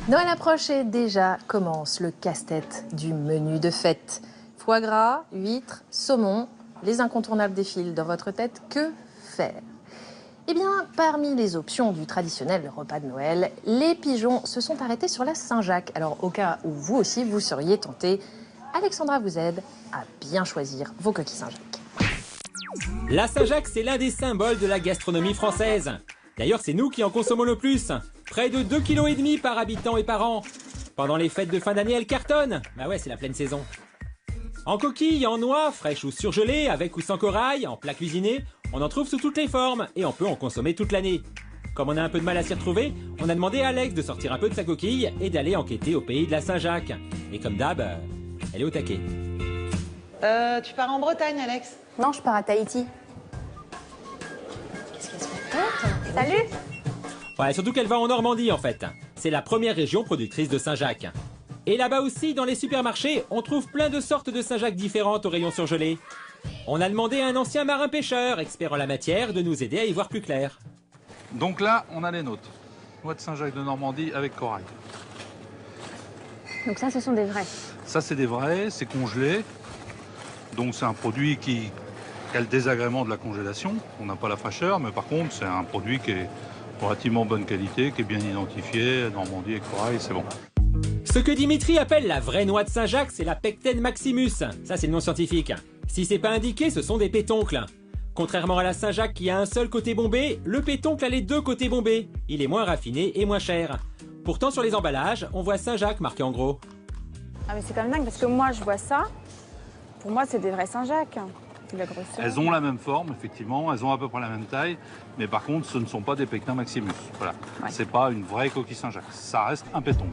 Noël approche et déjà commence le casse-tête du menu de fête. Foie gras, huîtres, saumon, les incontournables défilent dans votre tête. Que faire? Eh bien, parmi les options du traditionnel repas de Noël, les pigeons se sont arrêtés sur la Saint-Jacques. Alors, au cas où vous aussi vous seriez tenté, Alexandra vous aide à bien choisir vos coquilles Saint-Jacques. La Saint-Jacques, c'est l'un des symboles de la gastronomie française. D'ailleurs, c'est nous qui en consommons le plus. Près de 2,5 kg par habitant et par an. Pendant les fêtes de fin d'année, elle cartonne. Bah ouais, c'est la pleine saison. En coquille, en noix, fraîche ou surgelée, avec ou sans corail, en plat cuisiné, on en trouve sous toutes les formes et on peut en consommer toute l'année. Comme on a un peu de mal à s'y retrouver, on a demandé à Alex de sortir un peu de sa coquille et d'aller enquêter au pays de la Saint-Jacques. Et comme d'hab, elle est au taquet. Tu pars en Bretagne, Alex? Non, je pars à Tahiti. Qu'est-ce qu'elle se fait? Salut! Ouais, surtout qu'elle va en Normandie en fait. C'est la première région productrice de Saint-Jacques. Et là-bas aussi, dans les supermarchés, on trouve plein de sortes de Saint-Jacques différentes au rayon surgelé. On a demandé à un ancien marin-pêcheur, expert en la matière, de nous aider à y voir plus clair. Donc là, on a les nôtres. Noix de Saint-Jacques de Normandie avec corail. Donc ça, ce sont des vrais. Ça, c'est des vrais, c'est congelé. Donc c'est un produit qui a le désagrément de la congélation. On n'a pas la fraîcheur, mais par contre, c'est un produit qui est relativement bonne qualité, qui est bien identifié. Normandie et corail, c'est bon. Ce que Dimitri appelle la vraie noix de Saint-Jacques, c'est la Pecten maximus. Ça, c'est le nom scientifique. Si c'est pas indiqué, ce sont des pétoncles. Contrairement à la Saint-Jacques qui a un seul côté bombé, le pétoncle a les deux côtés bombés. Il est moins raffiné et moins cher. Pourtant, sur les emballages, on voit Saint-Jacques marqué en gros. Ah mais c'est quand même dingue parce que moi, je vois ça. Pour moi, c'est des vrais Saint-Jacques. La grosseur. Elles ont la même forme, effectivement. Elles ont à peu près la même taille. Mais par contre, ce ne sont pas des Pecten maximus. Voilà. Ouais. C'est pas une vraie coquille Saint-Jacques. Ça reste un pétoncle.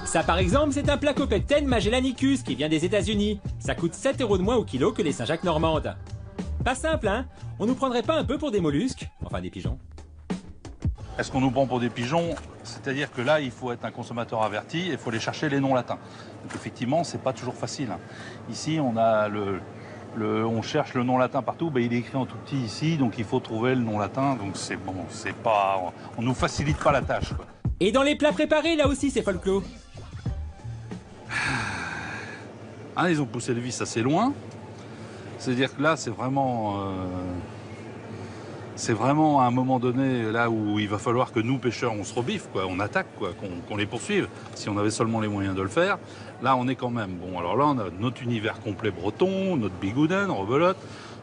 Ça, par exemple, c'est un placo Pecten Magellanicus qui vient des États-Unis. Ça coûte 7 € de moins au kilo que les Saint-Jacques normandes. Pas simple, hein? On nous prendrait pas un peu pour des mollusques? Enfin, des pigeons. Est-ce qu'on nous prend pour des pigeons? C'est-à-dire que là, il faut être un consommateur averti et il faut aller chercher les noms latins. Donc effectivement, c'est pas toujours facile. Ici, on a on cherche le nom latin partout. Ben, il est écrit en tout petit ici, donc il faut trouver le nom latin. Donc c'est bon, c'est pas, on nous facilite pas la tâche, quoi. Et dans les plats préparés, là aussi, c'est folklore. Ah, ils ont poussé le vice assez loin. C'est-à-dire que là, c'est vraiment à un moment donné, là où il va falloir que nous, pêcheurs, on se rebiffe, quoi, on attaque, quoi, qu'on les poursuive. Si on avait seulement les moyens de le faire, là, on est quand même. Bon, alors là, on a notre univers complet breton, notre bigouden, rebelote,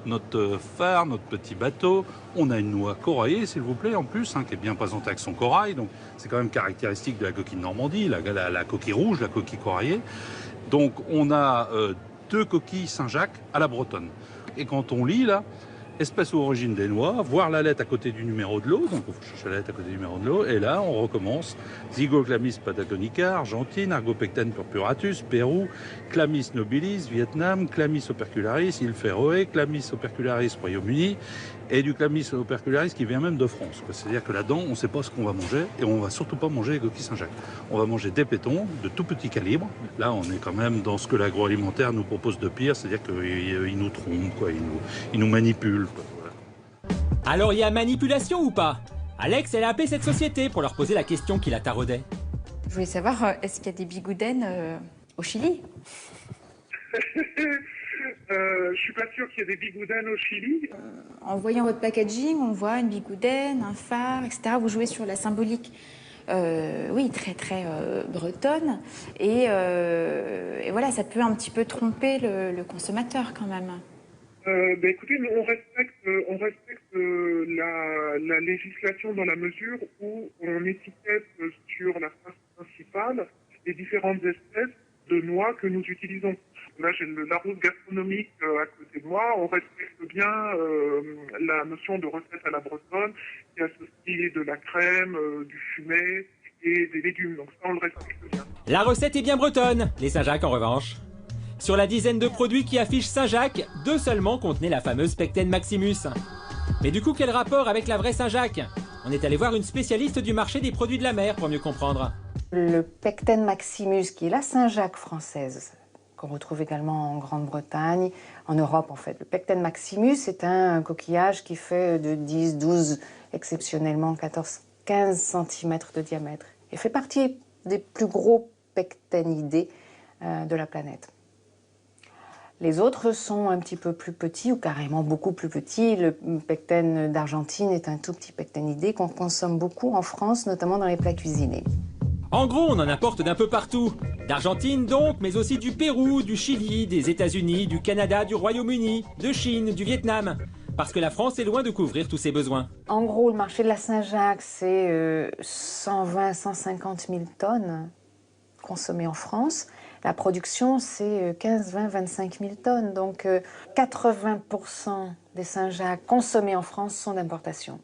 notre phare, notre petit bateau. On a une noix coraillée, s'il vous plaît, en plus, hein, qui est bien présentée avec son corail. Donc, c'est quand même caractéristique de la coquille de Normandie, la coquille rouge, la coquille coraillée. Donc, on a 2 coquilles Saint-Jacques à la bretonne. Et quand on lit, là, espèce ou origine des noix, voir la lettre à côté du numéro de l'eau, donc il faut chercher la lettre à côté du numéro de l'eau, et là on recommence. Zygoclamis patagonica, Argentine, Argopecten purpuratus, Pérou, Chlamys nobilis, Vietnam, Chlamys opercularis, île Féroé, Chlamys opercularis, Royaume-Uni, et du Chlamys opercularis qui vient même de France. C'est-à-dire que là-dedans, on ne sait pas ce qu'on va manger, et on ne va surtout pas manger les coquilles Saint-Jacques. On va manger des pétons de tout petit calibre. Là, on est quand même dans ce que l'agroalimentaire nous propose de pire, c'est-à-dire qu'il nous trompe, quoi, il nous manipule. Voilà. Alors, il y a manipulation ou pas? Alex, elle a appelé cette société pour leur poser la question qui la taraudait. Je voulais savoir, est-ce qu'il y a des bigoudens au Chili? Je suis pas sûr qu'il y ait des bigoudens au Chili. En voyant votre packaging, on voit une bigouden, un phare, etc. Vous jouez sur la symbolique, oui, très très bretonne. Et voilà, ça peut un petit peu tromper le consommateur quand même. Écoutez, nous, on respecte la législation dans la mesure où on étiquette sur la phrase principale les différentes espèces de noix que nous utilisons. Là, j'ai la route gastronomique à côté de moi. On respecte bien la notion de recette à la bretonne qui associe de la crème, du fumet et des légumes. Donc ça, on le respecte bien. La recette est bien bretonne, les Saint-Jacques en revanche. Sur la dizaine de produits qui affichent Saint-Jacques, 2 seulement contenaient la fameuse Pecten maximus. Mais du coup, quel rapport avec la vraie Saint-Jacques? On est allé voir une spécialiste du marché des produits de la mer pour mieux comprendre. Le Pecten maximus, qui est la Saint-Jacques française, qu'on retrouve également en Grande-Bretagne, en Europe en fait. Le Pecten maximus est un coquillage qui fait de 10, 12, exceptionnellement 14, 15 cm de diamètre. Il fait partie des plus gros pecténidés de la planète. Les autres sont un petit peu plus petits ou carrément beaucoup plus petits. Le pectène d'Argentine est un tout petit pecténidé qu'on consomme beaucoup en France, notamment dans les plats cuisinés. En gros, on en importe d'un peu partout. D'Argentine donc, mais aussi du Pérou, du Chili, des États-Unis, du Canada, du Royaume-Uni, de Chine, du Vietnam. Parce que la France est loin de couvrir tous ses besoins. En gros, le marché de la Saint-Jacques, c'est 120-150 000 tonnes consommées en France. La production, c'est 15, 20, 25 000 tonnes. Donc 80% des Saint-Jacques consommés en France sont d'importation.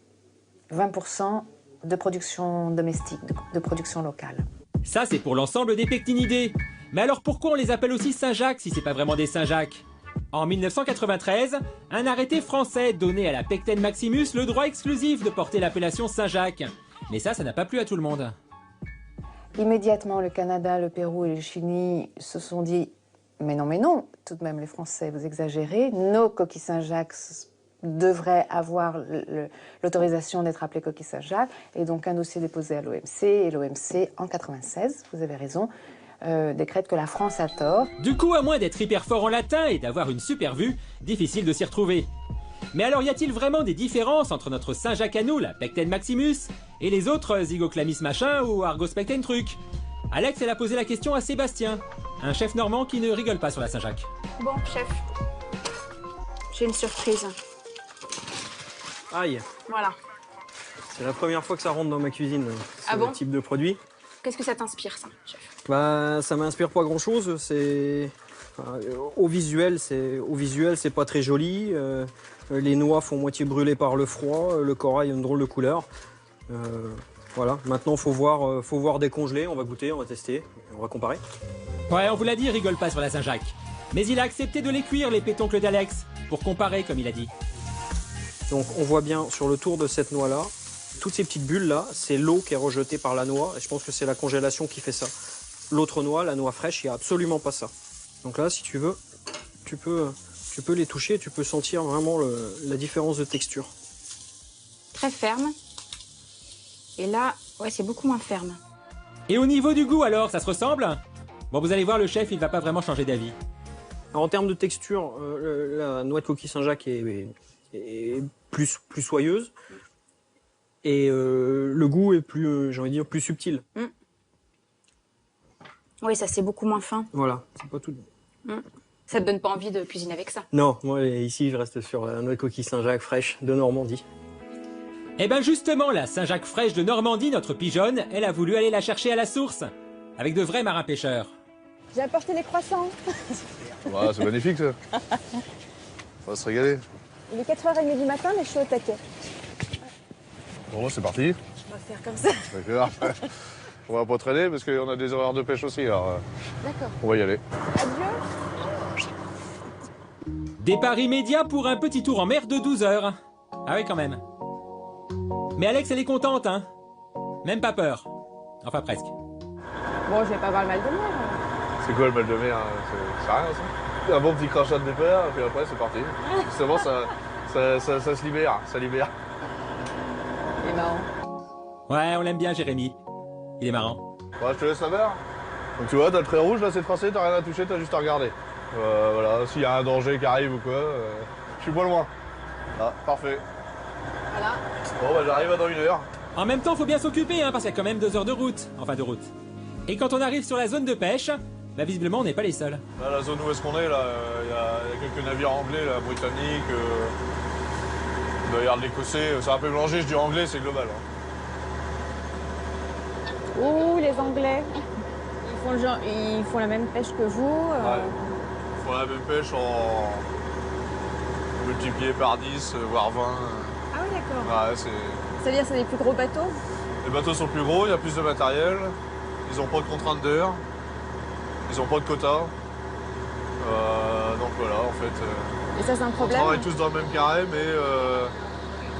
20% de production domestique, de production locale. Ça, c'est pour l'ensemble des pectinidés. Mais alors pourquoi on les appelle aussi Saint-Jacques si c'est pas vraiment des Saint-Jacques? En 1993, un arrêté français donnait à la Pecten Maximus le droit exclusif de porter l'appellation Saint-Jacques. Mais ça n'a pas plu à tout le monde. Immédiatement, le Canada, le Pérou et le Chili se sont dit « mais non, tout de même les Français, vous exagérez, nos coquilles Saint-Jacques devraient avoir l'autorisation d'être appelées coquilles Saint-Jacques » et donc un dossier déposé à l'OMC, et l'OMC, en 96, vous avez raison, décrète que la France a tort. Du coup, à moins d'être hyper fort en latin et d'avoir une super vue, difficile de s'y retrouver. Mais alors y a-t-il vraiment des différences entre notre Saint-Jacques à nous, la Pecten Maximus, et les autres Zygoclamis machin ou Argos Pecten truc? Alex, elle a posé la question à Sébastien, un chef normand qui ne rigole pas sur la Saint-Jacques. Bon, chef, j'ai une surprise. Aïe, Voilà. c'est la première fois que ça rentre dans ma cuisine, Ah bon? type de produit. Qu'est-ce que ça t'inspire, ça, chef? Bah, ça m'inspire pas grand-chose. C'est au visuel, c'est pas très joli. Les noix font moitié brûlées par le froid. Le corail a une drôle de couleur. Voilà. Maintenant, faut voir décongeler. On va goûter, on va tester, on va comparer. Ouais, on vous l'a dit, il rigole pas sur la Saint-Jacques. Mais il a accepté de les cuire, les pétoncles d'Alex, pour comparer, comme il a dit. Donc, on voit bien sur le tour de cette noix-là, toutes ces petites bulles-là, c'est l'eau qui est rejetée par la noix. Et je pense que c'est la congélation qui fait ça. L'autre noix, la noix fraîche, il n'y a absolument pas ça. Donc là, si tu veux, tu peux les toucher, tu peux sentir vraiment la différence de texture. Très ferme. Et là, ouais, c'est beaucoup moins ferme. Et au niveau du goût alors, ça se ressemble? Bon, vous allez voir, le chef, il va pas vraiment changer d'avis. Alors, en termes de texture, la noix de coquille Saint-Jacques est plus soyeuse. Et le goût est plus, j'ai envie de dire, plus subtil. Oui, ça, c'est beaucoup moins fin. Voilà, c'est pas tout. Ça te donne pas envie de cuisiner avec ça? Non, moi ici je reste sur la noix de coquille Saint-Jacques fraîche de Normandie. Eh ben justement, la Saint-Jacques fraîche de Normandie, notre pigeonne, elle a voulu aller la chercher à la source, avec de vrais marins pêcheurs. J'ai apporté les croissants. Ouais, c'est magnifique ça. On va se régaler. Il est 4h30 du matin, mais je suis au taquet. Bon, c'est parti. On va faire comme ça. D'accord. On va pas traîner parce qu'on a des horaires de pêche aussi, alors D'accord. on va y aller. Adieu. Départ immédiat pour un petit tour en mer de 12 heures. Ah oui, quand même. Mais Alex, elle est contente, hein. Même pas peur. Enfin, presque. Bon, je vais pas avoir le mal de mer. C'est quoi le mal de mer? C'est rien ça. Un bon petit crachat de départ, et puis après c'est parti. Justement, ça se libère, ça libère. Il est marrant. Ouais, on l'aime bien, Jérémy. Il est marrant. Ouais, je te laisse la mer. Donc tu vois, t'as le trait rouge, là c'est tracé, t'as rien à toucher, t'as juste à regarder. Voilà, s'il y a un danger qui arrive ou quoi, je suis pas loin. Ah, parfait. Voilà. Bon, bah j'arrive dans 1 heure. En même temps, faut bien s'occuper, hein, parce qu'il y a quand même 2 heures de route. Enfin, de route. Et quand on arrive sur la zone de pêche, bah visiblement, on n'est pas les seuls. Là, la zone où est-ce qu'on est, là, il y a quelques navires anglais, là, britanniques. D'ailleurs, de l'écossais, c'est un peu mélangé, je dis anglais, c'est global. Hein. Ouh, les Anglais. Ils font la même pêche que vous. Ouais. Ils font la même pêche en multiplié par 10, voire 20. Ah oui, d'accord. Ouais, C'est-à-dire c'est des plus gros bateaux? Les bateaux sont plus gros, il y a plus de matériel, ils n'ont pas de contraintes d'heure, ils n'ont pas de quotas. Donc voilà, en fait. Et ça, c'est un On problème? travaille tous dans le même carré, mais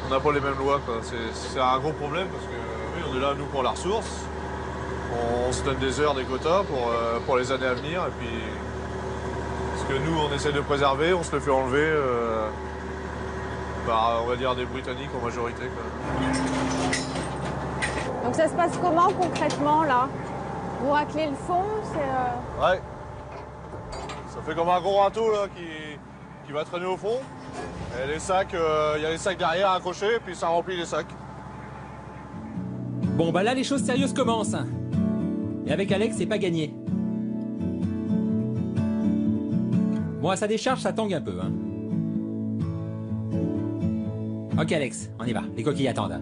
on n'a pas les mêmes lois, quoi. C'est un gros problème parce que oui, on est là, nous, pour la ressource. On se donne des heures, des quotas pour les années à venir. Et puis, ce que nous, on essaie de préserver, on se le fait enlever par, on va dire, des Britanniques en majorité, quoi. Donc ça se passe comment concrètement là? Vous raclez le fond, c'est... Ouais. Ça fait comme un gros râteau là, qui va traîner au fond. Et les sacs, il y a les sacs derrière accrochés, puis ça remplit les sacs. Bon bah là les choses sérieuses commencent. Et avec Alex, c'est pas gagné. Bon, à sa décharge, ça tangue un peu. Hein. Ok Alex, on y va. Les coquilles attendent.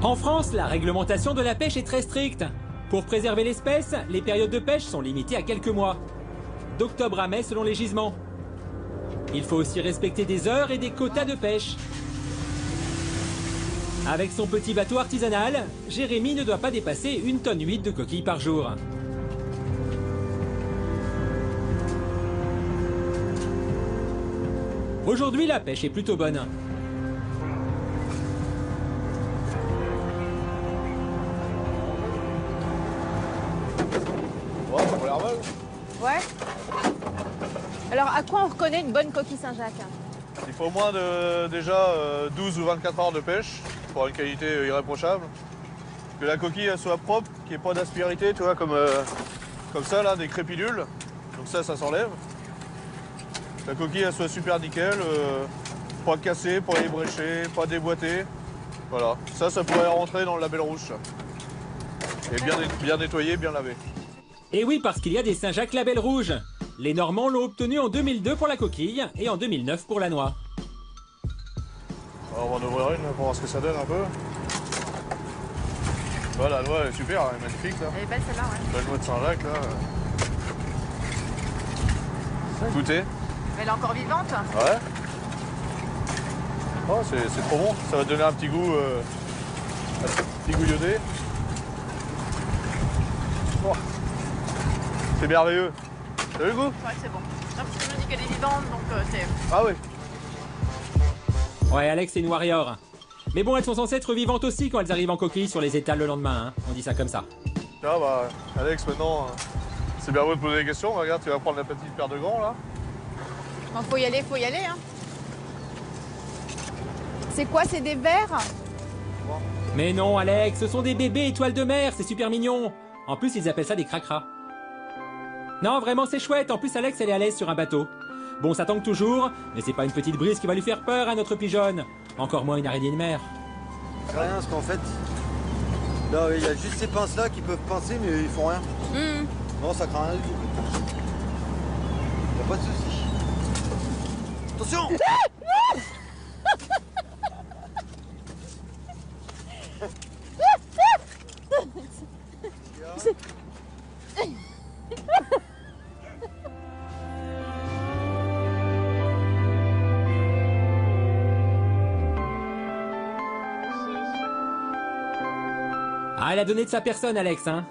En France, la réglementation de la pêche est très stricte. Pour préserver l'espèce, les périodes de pêche sont limitées à quelques mois. D'octobre à mai selon les gisements. Il faut aussi respecter des heures et des quotas de pêche. Avec son petit bateau artisanal, Jérémy ne doit pas dépasser 1,8 tonne de coquilles par jour. Aujourd'hui, la pêche est plutôt bonne. Ouais, ça a l'air mal. Ouais. Alors, à quoi on reconnaît une bonne coquille Saint-Jacques? Il faut au moins déjà 12 ou 24 heures de pêche pour une qualité irréprochable. Que la coquille elle soit propre, qu'il n'y ait pas d'aspérité, tu vois, comme ça, là, des crépidules. Donc ça s'enlève. La coquille elle soit super nickel, pas cassée, pas ébréchée, pas déboîtée. Voilà, ça pourrait rentrer dans le label rouge. Et bien nettoyé, bien lavé. Et oui, parce qu'il y a des Saint-Jacques label rouge. Les Normands l'ont obtenu en 2002 pour la coquille et en 2009 pour la noix. Alors on va en ouvrir une pour voir ce que ça donne un peu. Voilà, la noix elle est super, elle est magnifique là. Elle est belle celle-là, ouais. Belle noix de Saint-Jacques là. Écoutez. Elle est encore vivante? Ouais. Oh, c'est trop bon, ça va donner un petit goût iodé. Oh. C'est merveilleux. T'as vu le goût? Ouais, c'est bon. Non, parce que je me dis qu'elle est vivante, donc c'est... Ah oui. Ouais, Alex, c'est une warrior. Mais bon, elles sont censées être vivantes aussi quand elles arrivent en coquille sur les étals le lendemain. Hein. On dit ça comme ça. Ah bah, Alex, maintenant, c'est bien beau de poser des questions. Regarde, tu vas prendre la petite paire de gants là. Non, faut y aller, hein. C'est quoi, c'est des vers? Mais non, Alex, ce sont des bébés étoiles de mer, c'est super mignon. En plus, ils appellent ça des cracras. Non, vraiment, c'est chouette. En plus, Alex, elle est à l'aise sur un bateau. Bon, ça tangue toujours, mais c'est pas une petite brise qui va lui faire peur à notre pigeonne. Encore moins une araignée de mer. C'est rien, parce qu'en fait, là, il y a juste ces pinces-là qui peuvent pincer, mais ils font rien. Non, ça craint rien du tout. Y a pas de souci. Attention! Ah, elle a donné de sa personne, Alex, hein.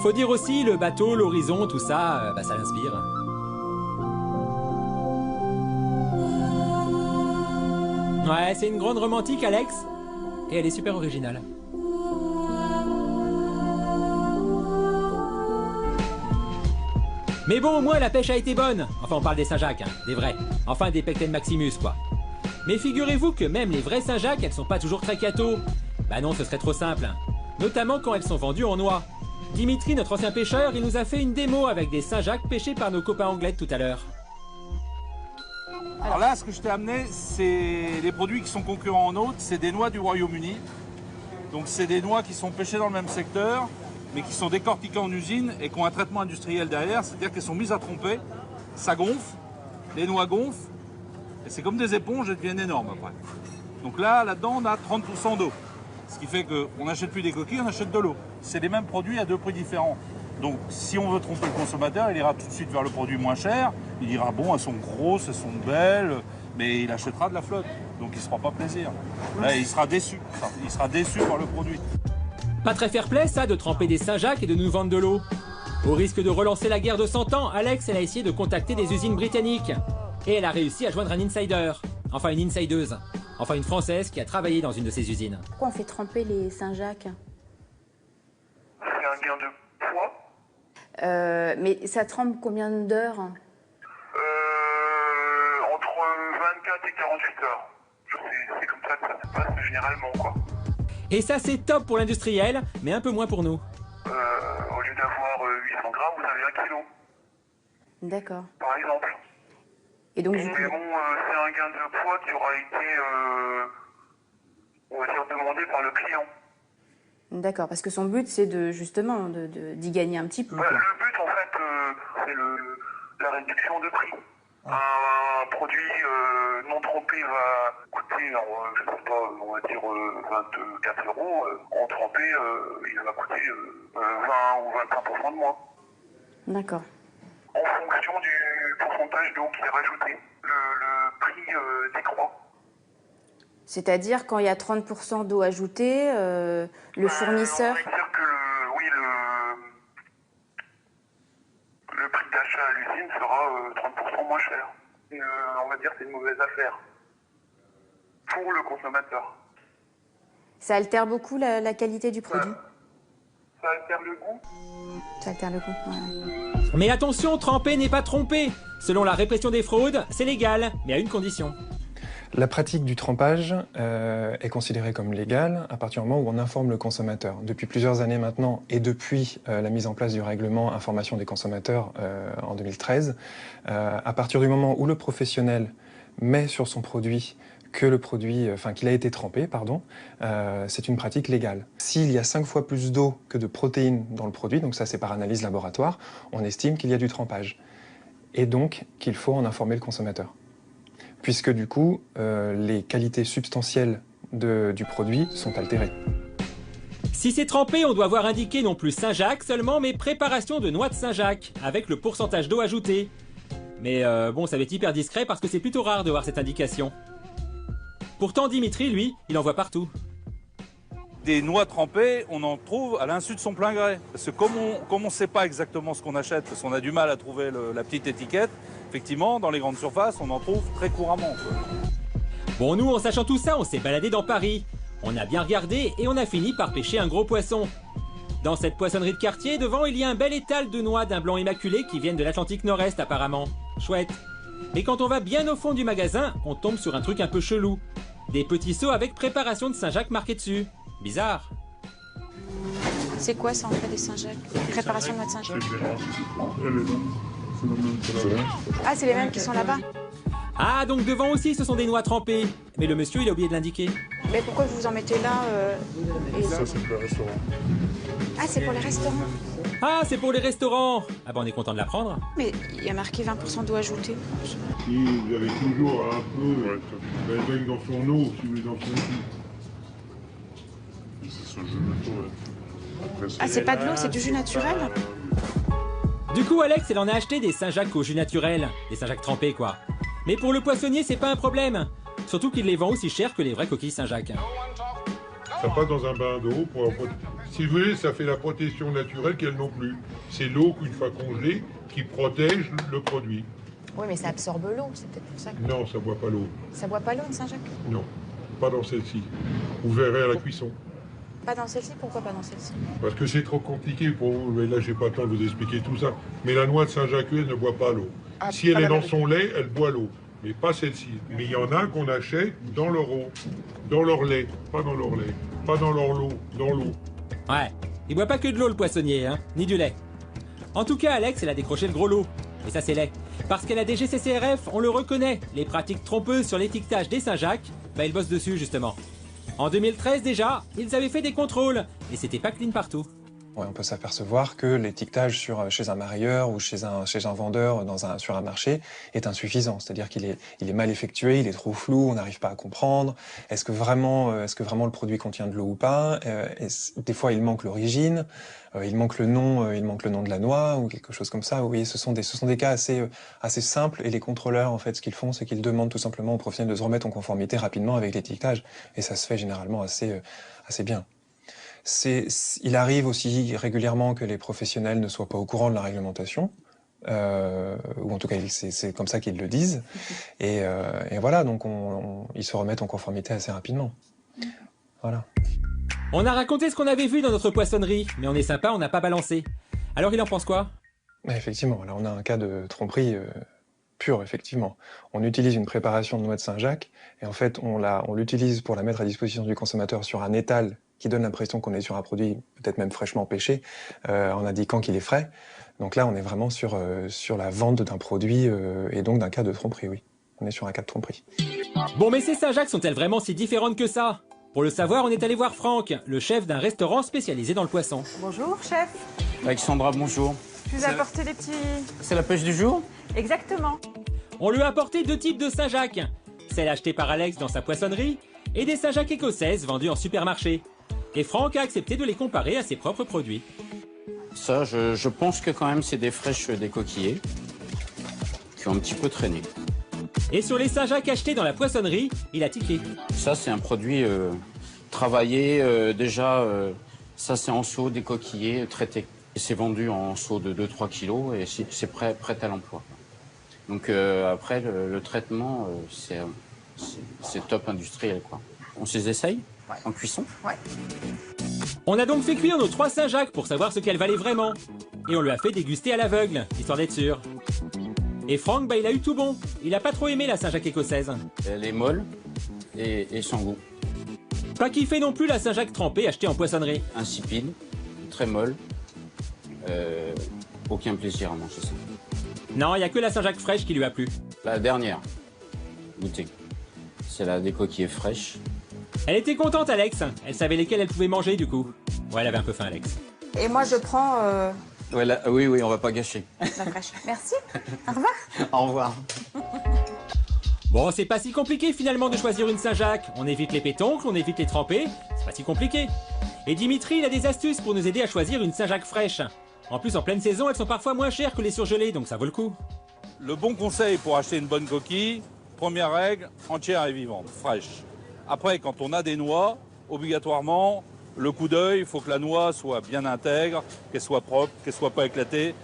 Faut dire aussi, le bateau, l'horizon, tout ça, ça l'inspire. Ouais, c'est une grande romantique, Alex. Et elle est super originale. Mais bon, au moins, la pêche a été bonne. Enfin, on parle des Saint-Jacques, hein, des vrais. Enfin, des Pecten Maximus, quoi. Mais figurez-vous que même les vrais Saint-Jacques, elles sont pas toujours très cato. Bah non, ce serait trop simple. Notamment quand elles sont vendues en noix. Dimitri, notre ancien pêcheur, il nous a fait une démo avec des Saint-Jacques pêchés par nos copains anglais tout à l'heure. Alors là, ce que je t'ai amené, c'est des produits qui sont concurrents en nôtres, c'est des noix du Royaume-Uni. Donc c'est des noix qui sont pêchées dans le même secteur, mais qui sont décortiquées en usine et qui ont un traitement industriel derrière, c'est-à-dire qu'elles sont mises à tremper, ça gonfle, les noix gonflent, et c'est comme des éponges, elles deviennent énormes après. Donc là-dedans, on a 30% d'eau. Ce qui fait qu'on n'achète plus des coquilles, on achète de l'eau. C'est les mêmes produits à deux prix différents. Donc si on veut tromper le consommateur, il ira tout de suite vers le produit moins cher. Il dira bon, elles sont grosses, elles sont belles, mais il achètera de la flotte. Donc il ne se fera pas plaisir. Là, il sera déçu. Il sera déçu par le produit. Pas très fair-play, ça, de tremper des Saint-Jacques et de nous vendre de l'eau. Au risque de relancer la guerre de 100 ans, Alex, elle a essayé de contacter des usines britanniques. Et elle a réussi à joindre un insider. Enfin, une insideuse. Enfin, une Française qui a travaillé dans une de ces usines. Pourquoi on fait tremper les Saint-Jacques? un gain de poids. Mais ça trempe combien d'heures? Entre 24 et 48 heures. C'est comme ça que ça se passe généralement, quoi. Et ça c'est top pour l'industriel, mais un peu moins pour nous. Au lieu d'avoir 800 grammes, vous avez 1 kilo, D'accord. par exemple. Et donc, Mais du bon, coup, c'est un gain de poids qui aura été, on va dire, demandé par le client. d'accord, parce que son but, c'est justement d'y gagner un petit peu. Le but, en fait, c'est la réduction de prix. Un produit non trompé va coûter, alors, je sais pas, on va dire 24 euros. En trompé, il va coûter 20 ou 25% de moins. D'accord. En fonction du pourcentage d'eau qui est rajouté, le prix décroît. C'est-à-dire, quand il y a 30% d'eau ajoutée, le fournisseur... On va dire que le prix d'achat à l'usine sera 30% moins cher. On va dire que c'est une mauvaise affaire pour le consommateur. Ça altère beaucoup la qualité du produit? Ça altère le goût. Ça altère le goût, ouais. Mais attention, tremper n'est pas tromper. Selon la répression des fraudes, c'est légal, mais à une condition. La pratique du trempage est considérée comme légale à partir du moment où on informe le consommateur. Depuis plusieurs années maintenant, et depuis la mise en place du règlement information des consommateurs en 2013, à partir du moment où le professionnel met sur son produit que le produit, qu'il a été trempé, c'est une pratique légale. S'il y a 5 fois plus d'eau que de protéines dans le produit, donc ça c'est par analyse laboratoire, on estime qu'il y a du trempage. Et donc qu'il faut en informer le consommateur. Puisque du coup, les qualités substantielles du produit sont altérées. Si c'est trempé, on doit voir indiqué non plus Saint-Jacques seulement, mais préparation de noix de Saint-Jacques, avec le pourcentage d'eau ajouté. Mais bon, ça va être hyper discret parce que c'est plutôt rare de voir cette indication. Pourtant, Dimitri, lui, il en voit partout. Des noix trempées, on en trouve à l'insu de son plein gré. Parce que comme on ne sait pas exactement ce qu'on achète, parce qu'on a du mal à trouver la petite étiquette, effectivement, dans les grandes surfaces, on en trouve très couramment. Bon, nous, en sachant tout ça, on s'est baladé dans Paris. On a bien regardé et on a fini par pêcher un gros poisson. Dans cette poissonnerie de quartier, devant, il y a un bel étal de noix d'un blanc immaculé qui viennent de l'Atlantique Nord-Est apparemment. Chouette. Mais quand on va bien au fond du magasin, on tombe sur un truc un peu chelou. Des petits seaux avec préparation de Saint-Jacques marqué dessus. Bizarre. C'est quoi ça en fait des Saint-Jacques? Préparation de noix de Saint-Jacques. Ah, c'est les mêmes qui sont là-bas. Ah, donc devant aussi ce sont des noix trempées. Mais le monsieur, il a oublié de l'indiquer. Mais pourquoi vous en mettez là Ça, c'est pour le restaurant. Ah, c'est pour les restaurants. Ah, c'est pour les restaurants. Ah bah on est content de l'apprendre. Mais il y a marqué 20% d'eau ajoutée. Si, vous avez toujours un peu la baigne dans son eau, si vous voulez, dans son jus. C'est ce jus naturel. Ah, c'est pas de l'eau, c'est du jus naturel? Du coup, Alex, elle en a acheté des Saint-Jacques au jus naturel. Des Saint-Jacques trempés, quoi. Mais pour le poissonnier, c'est pas un problème. Surtout qu'il les vend aussi cher que les vraies coquilles Saint-Jacques. Ça passe dans un bain d'eau. Si vous voulez, ça fait la protection naturelle qu'elle non plus. C'est l'eau, une fois congelée, qui protège le produit. Oui, mais ça absorbe l'eau, c'est peut-être pour ça que... Non, ça ne boit pas l'eau. Ça boit pas l'eau, une Saint-Jacques? Non, pas dans celle-ci. Vous verrez à la cuisson. Pas dans celle-ci? Pourquoi pas dans celle-ci? Parce que c'est trop compliqué pour vous. Mais là, j'ai pas le temps de vous expliquer tout ça. Mais la noix de Saint-Jacques, elle ne boit pas l'eau. Ah, si elle est dans son lait, elle boit l'eau. Mais pas celle-ci. Mais il y en a qu'on achète dans leur eau. Dans leur lait. Pas dans leur lait. Pas dans leur eau. Dans l'eau. Ouais, il boit pas que de l'eau le poissonnier, hein, ni du lait. En tout cas, Alex, elle a décroché le gros lot. Et ça, c'est laid. Parce qu'elle a des GCCRF, on le reconnaît. Les pratiques trompeuses sur l'étiquetage des Saint-Jacques, bah ils bossent dessus, justement. En 2013 déjà, ils avaient fait des contrôles. Et c'était pas clean partout. Ouais, on peut s'apercevoir que l'étiquetage chez un marailleur ou chez un vendeur sur un marché est insuffisant. C'est-à-dire qu'il est mal effectué, il est trop flou, on n'arrive pas à comprendre. Est-ce que vraiment le produit contient de l'eau ou pas? Des fois, il manque l'origine, il manque le nom de la noix ou quelque chose comme ça. Vous voyez, ce sont des cas assez simples. Et les contrôleurs, en fait, ce qu'ils font, c'est qu'ils demandent tout simplement aux professionnels de se remettre en conformité rapidement avec l'étiquetage. Et ça se fait généralement assez bien. Il arrive aussi régulièrement que les professionnels ne soient pas au courant de la réglementation, ou en tout cas c'est comme ça qu'ils le disent, et voilà, donc ils se remettent en conformité assez rapidement. Voilà. On a raconté ce qu'on avait vu dans notre poissonnerie, mais on est sympa, on n'a pas balancé. Alors il en pense quoi? Effectivement, là on a un cas de tromperie pure, effectivement. On utilise une préparation de noix de Saint-Jacques, et en fait on l'utilise pour la mettre à disposition du consommateur sur un étal qui donne l'impression qu'on est sur un produit peut-être même fraîchement pêché, en indiquant qu'il est frais. Donc là on est vraiment sur la vente d'un produit et donc d'un cas de tromperie, oui. On est sur un cas de tromperie. Bon, mais ces Saint-Jacques sont-elles vraiment si différentes que ça? Pour le savoir, on est allé voir Franck, le chef d'un restaurant spécialisé dans le poisson. Bonjour, chef. Alexandra, bonjour. Je vous ai apporté des petits... C'est la pêche du jour? Exactement. On lui a apporté 2 types de Saint-Jacques. Celle achetée par Alex dans sa poissonnerie et des Saint-Jacques écossaises vendues en supermarché. Et Franck a accepté de les comparer à ses propres produits. Ça, je pense que quand même c'est des fraîches des coquillers qui ont un petit peu traîné. Et sur les Saint-Jacques achetés dans la poissonnerie, il a tiqué. Ça, c'est un produit travaillé déjà. Ça, c'est en seau des coquillers traités. Et c'est vendu en seau de 2-3 kilos et c'est prêt à l'emploi. Donc après, le traitement, c'est top industriel, quoi. On se les essaye en cuisson. Ouais. On a donc fait cuire nos 3 Saint-Jacques pour savoir ce qu'elles valaient vraiment. Et on lui a fait déguster à l'aveugle, histoire d'être sûr. Et Franck, il a eu tout bon. Il a pas trop aimé la Saint-Jacques écossaise. Elle est molle et sans goût. Pas kiffé non plus la Saint-Jacques trempée achetée en poissonnerie. Insipide, très molle. Aucun plaisir à manger ça. Non, il y a que la Saint-Jacques fraîche qui lui a plu. La dernière, goûtez. C'est la des coquillers fraîches. Elle était contente, Alex. Elle savait lesquelles elle pouvait manger, du coup. Ouais, elle avait un peu faim, Alex. Et moi, je prends... Ouais, oui, on va pas gâcher. La fraîche. Merci. Au revoir. Au revoir. Bon, c'est pas si compliqué finalement de choisir une Saint-Jacques. On évite les pétoncles, on évite les trempés. C'est pas si compliqué. Et Dimitri, il a des astuces pour nous aider à choisir une Saint-Jacques fraîche. En plus, en pleine saison, elles sont parfois moins chères que les surgelées, donc ça vaut le coup. Le bon conseil pour acheter une bonne coquille, première règle, entière et vivante, fraîche. Après, quand on a des noix, obligatoirement, le coup d'œil, il faut que la noix soit bien intègre, qu'elle soit propre, qu'elle soit pas éclatée.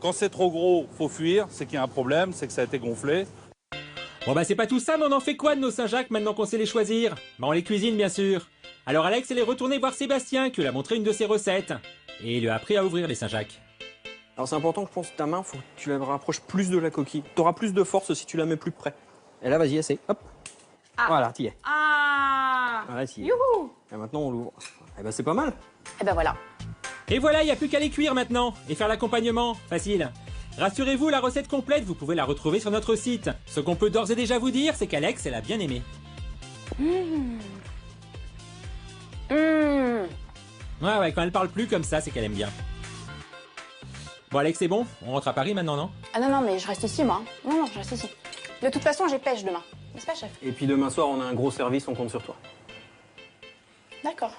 Quand c'est trop gros, faut fuir, c'est qu'il y a un problème, c'est que ça a été gonflé. Bon c'est pas tout ça, mais on en fait quoi de nos Saint-Jacques maintenant qu'on sait les choisir? On les cuisine bien sûr. Alors Alex, elle est retournée voir Sébastien, qui lui a montré une de ses recettes. Et il lui a appris à ouvrir les Saint-Jacques. Alors c'est important que je pense que ta main, faut que tu la rapproches plus de la coquille. Tu auras plus de force si tu la mets plus près. Et là, vas-y, essaye. Hop. Ah. Voilà, t'y es. Ah. Voilà, t'y es. Youhou. Et maintenant, on l'ouvre. Eh ben, c'est pas mal. Et ben voilà. Et voilà, il n'y a plus qu'à les cuire maintenant. Et faire l'accompagnement. Facile. Rassurez-vous, la recette complète, vous pouvez la retrouver sur notre site. Ce qu'on peut d'ores et déjà vous dire, c'est qu'Alex, elle a bien aimé. Ouais, quand elle parle plus comme ça, c'est qu'elle aime bien. Bon, Alex, c'est bon? On rentre à Paris maintenant, non? Ah non, mais je reste ici, moi. Non, je reste ici. De toute façon, j'ai pêche demain. N'est-ce pas, chef? Et puis demain soir, on a un gros service, on compte sur toi. D'accord.